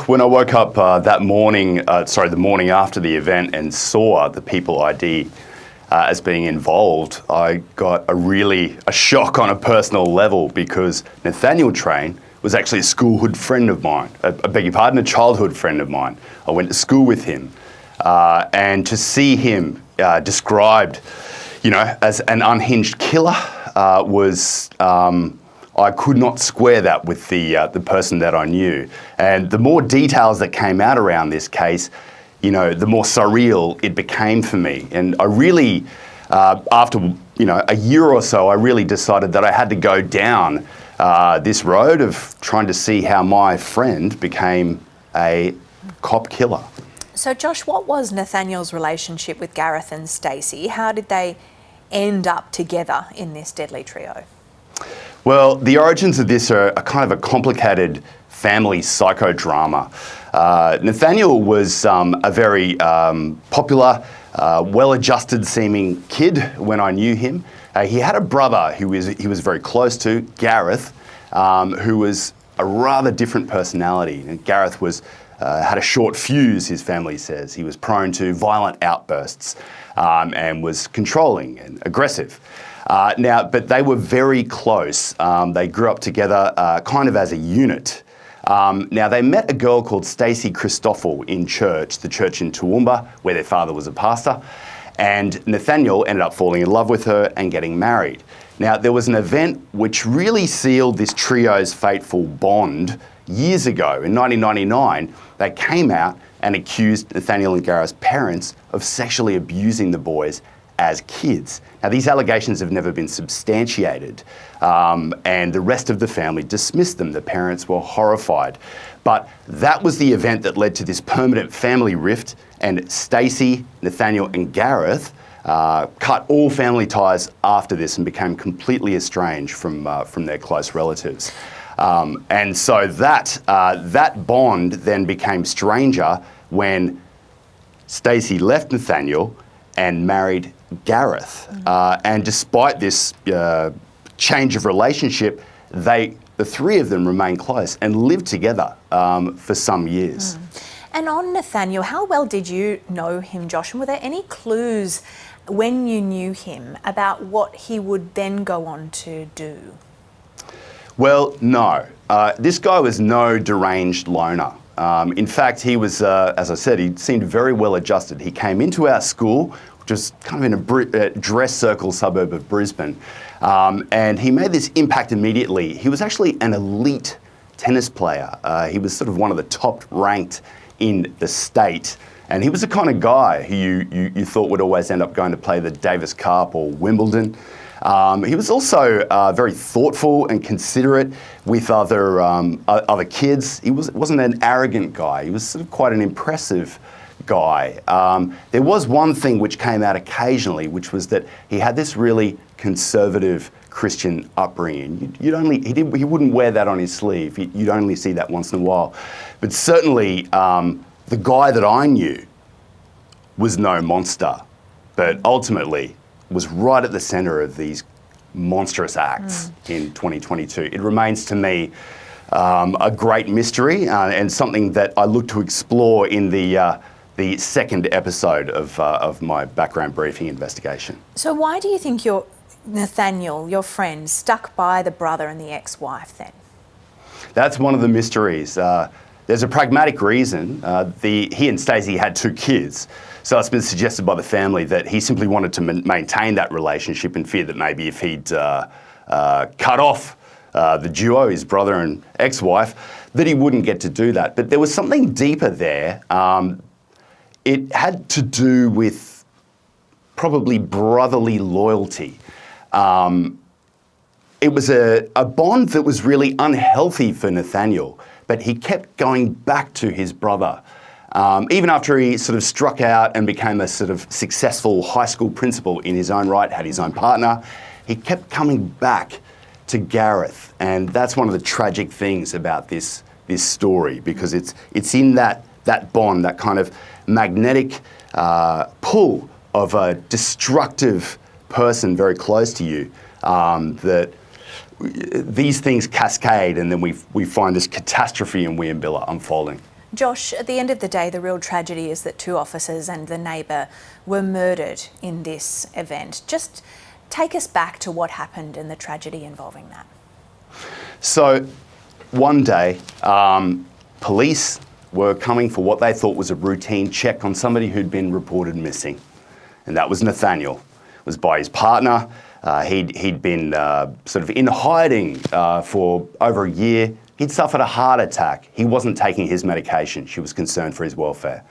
When I woke up that morning, the morning after the event, and saw the people ID as being involved, I got a shock on a personal level, because Nathaniel Train was actually a schoolhood friend of mine. I beg your pardon, a childhood friend of mine. I went to school with him, and to see him described, as an unhinged killer was. I could not square that with the person that I knew. And the more details that came out around this case, the more surreal it became for me. And I really, after a year or so, I really decided that I had to go down this road of trying to see how my friend became a cop killer. So Josh, what was Nathaniel's relationship with Gareth and Stacey? How did they end up together in this deadly trio? Well, the origins of this are a kind of a complicated family psychodrama. Nathaniel was a very popular, well-adjusted seeming kid when I knew him. He had a brother who he was very close to, Gareth, who was a rather different personality. And Gareth had a short fuse, his family says. He was prone to violent outbursts and was controlling and aggressive. But they were very close. They grew up together kind of as a unit. They met a girl called Stacey Christoffel in church, the church in Wieambilla, where their father was a pastor. And Nathaniel ended up falling in love with her and getting married. Now, there was an event which really sealed this trio's fateful bond years ago. In 1999, they came out and accused Nathaniel and Gareth's parents of sexually abusing the boys as kids. Now, these allegations have never been substantiated, and the rest of the family dismissed them. The parents were horrified. But that was the event that led to this permanent family rift, and Stacey, Nathaniel and Gareth cut all family ties after this and became completely estranged from their close relatives. And so that bond then became stranger when Stacey left Nathaniel and married Gareth. And despite this change of relationship, the three of them remained close and lived together for some years. And on Nathaniel, how well did you know him, Josh? And were there any clues when you knew him about what he would then go on to do? Well, no. This guy was no deranged loner. In fact, he was, as I said, he seemed very well adjusted. He came into our school, which was kind of in a dress circle suburb of Brisbane, and he made this impact immediately. He was actually an elite tennis player. He was sort of one of the top ranked in the state, and he was the kind of guy who you thought would always end up going to play the Davis Cup or Wimbledon. He was also very thoughtful and considerate with other kids. He wasn't an arrogant guy. He was sort of quite an impressive guy. There was one thing which came out occasionally, which was that he had this really conservative Christian upbringing. He wouldn't wear that on his sleeve. You'd only see that once in a while. But certainly, the guy that I knew was no monster, but ultimately was right at the centre of these monstrous acts in 2022. It remains to me a great mystery and something that I look to explore in the second episode of my background briefing investigation. So why do you think Nathaniel, your friend, stuck by the brother and the ex-wife then? That's one of the mysteries. There's a pragmatic reason. He and Stacey had 2 kids. So it's been suggested by the family that he simply wanted to maintain that relationship in fear that maybe if he'd cut off the duo, his brother and ex-wife, that he wouldn't get to do that. But there was something deeper there. It had to do with probably brotherly loyalty. It was a bond that was really unhealthy for Nathaniel, but he kept going back to his brother. Even after he sort of struck out and became a sort of successful high school principal in his own right, had his own partner, he kept coming back to Gareth. And that's one of the tragic things about this story, because it's in that bond, that kind of magnetic pull of a destructive person very close to you, that these things cascade, and then we find this catastrophe in Wieambilla unfolding. Josh, at the end of the day, the real tragedy is that 2 officers and the neighbour were murdered in this event. Just take us back to what happened and the tragedy involving that. So one day, police were coming for what they thought was a routine check on somebody who'd been reported missing, and that was Nathaniel. It was by his partner. He'd been sort of in hiding for over a year. He'd suffered a heart attack. He wasn't taking his medication. She was concerned for his welfare.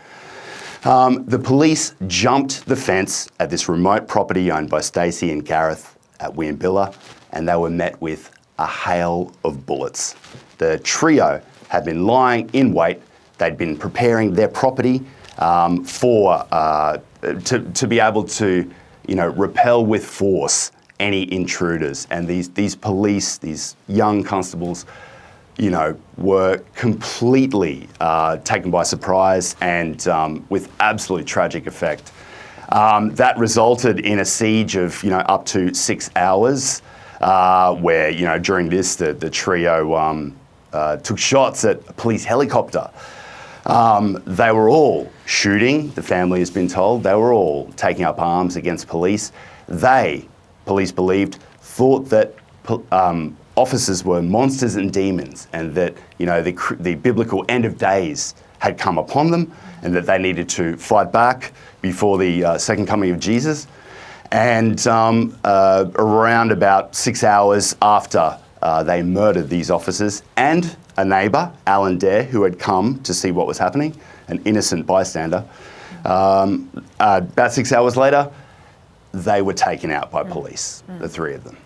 The police jumped the fence at this remote property owned by Stacey and Gareth at Wieambilla, and they were met with a hail of bullets. The trio had been lying in wait. They'd been preparing their property to be able to, repel with force any intruders. And these police, these young constables, were completely taken by surprise and with absolutely tragic effect. That resulted in a siege of, up to 6 hours, where, during this, the trio took shots at a police helicopter. They were all shooting, the family has been told. They were all taking up arms against police. Police believed, thought that officers were monsters and demons, and that the biblical end of days had come upon them, and that they needed to fight back before the second coming of Jesus. And around about 6 hours after they murdered these officers and a neighbour, Alan Dare, who had come to see what was happening, an innocent bystander, about 6 hours later, they were taken out by police, the 3 of them.